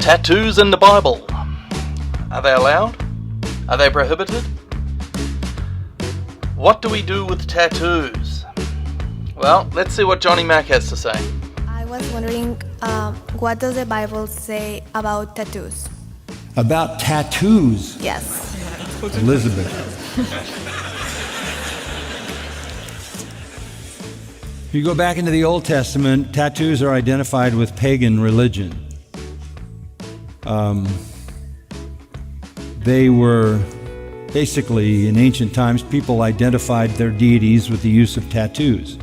Tattoos in the Bible. Are they allowed? Are they prohibited? What do we do with tattoos? Well, let's see what Johnny Mac has to say. I was wondering, what does the Bible say about tattoos? About tattoos? Yes. Elizabeth. If you go back into the Old Testament, tattoos are identified with pagan religion. They were basically, in ancient times, people identified their deities with the use of tattoos.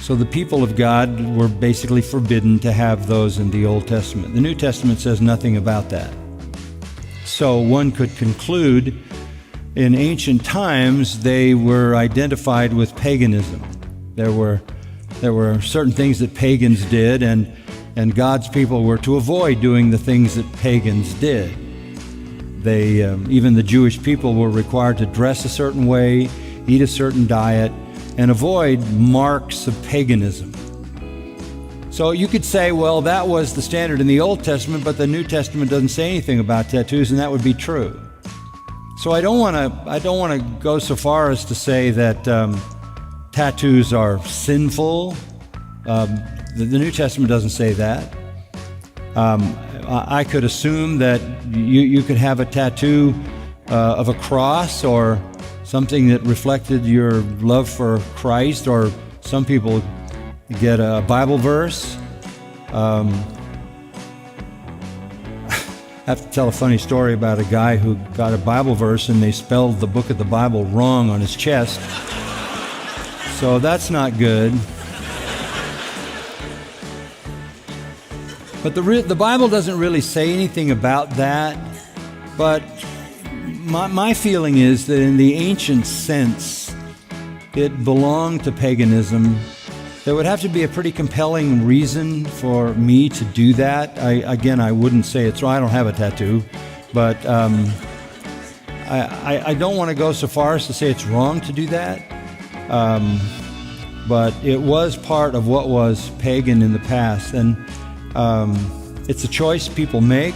So the people of God were basically forbidden to have those in the Old Testament. The New Testament says nothing about that. So one could conclude, in ancient times, they were identified with paganism. There were certain things that pagans did, and God's people were to avoid doing the things that pagans did. They, even the Jewish people, were required to dress a certain way, eat a certain diet, and avoid marks of paganism. So you could say, well, that was the standard in the Old Testament, but the New Testament doesn't say anything about tattoos, and that would be true. So I don't want to go so far as to say that tattoos are sinful. The New Testament doesn't say that. I could assume that you could have a tattoo of a cross or something that reflected your love for Christ, or some people get a Bible verse. I have to tell a funny story about a guy who got a Bible verse and they spelled the book of the Bible wrong on his chest. So that's not good. But the Bible doesn't really say anything about that. But my feeling is that in the ancient sense, it belonged to paganism. There would have to be a pretty compelling reason for me to do that. I wouldn't say it's wrong. I don't have a tattoo. But I don't want to go so far as to say it's wrong to do that. But it was part of what was pagan in the past. And it's a choice people make.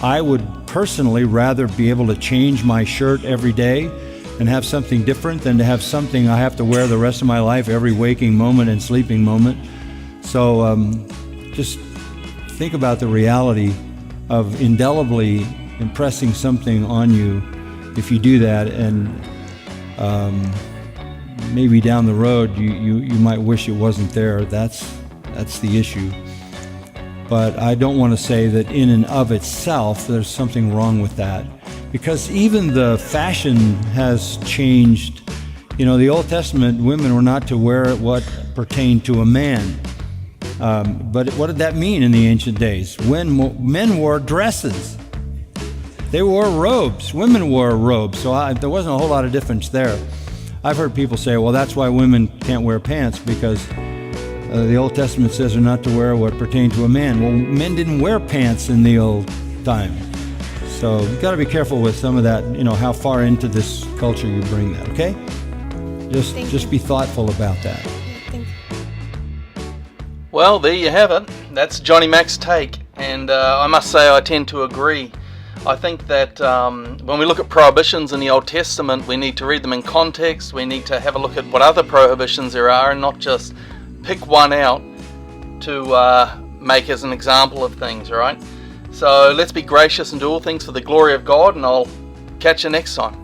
I would personally rather be able to change my shirt every day and have something different than to have something I have to wear the rest of my life, every waking moment and sleeping moment. So just think about the reality of indelibly impressing something on you if you do that, and maybe down the road you might wish it wasn't there. That's the issue. But I don't want to say that in and of itself there's something wrong with that, because even the fashion has changed. You know, the Old Testament, women were not to wear what pertained to a man. But what did that mean in the ancient days? When men wore dresses, they wore robes. Women wore robes, so there wasn't a whole lot of difference there. I've heard people say, well, that's why women can't wear pants, because the Old Testament says they're not to wear what pertained to a man. Well, men didn't wear pants in the old time. So you've got to be careful with some of that, how far into this culture you bring that, okay? Just be thoughtful about that. Thank you. Well, there you have it. That's Johnny Mac's take, and I must say I tend to agree. I think that when we look at prohibitions in the Old Testament, we need to read them in context. We need to have a look at what other prohibitions there are, and not just pick one out to make as an example of things, right? So let's be gracious and do all things for the glory of God, and I'll catch you next time.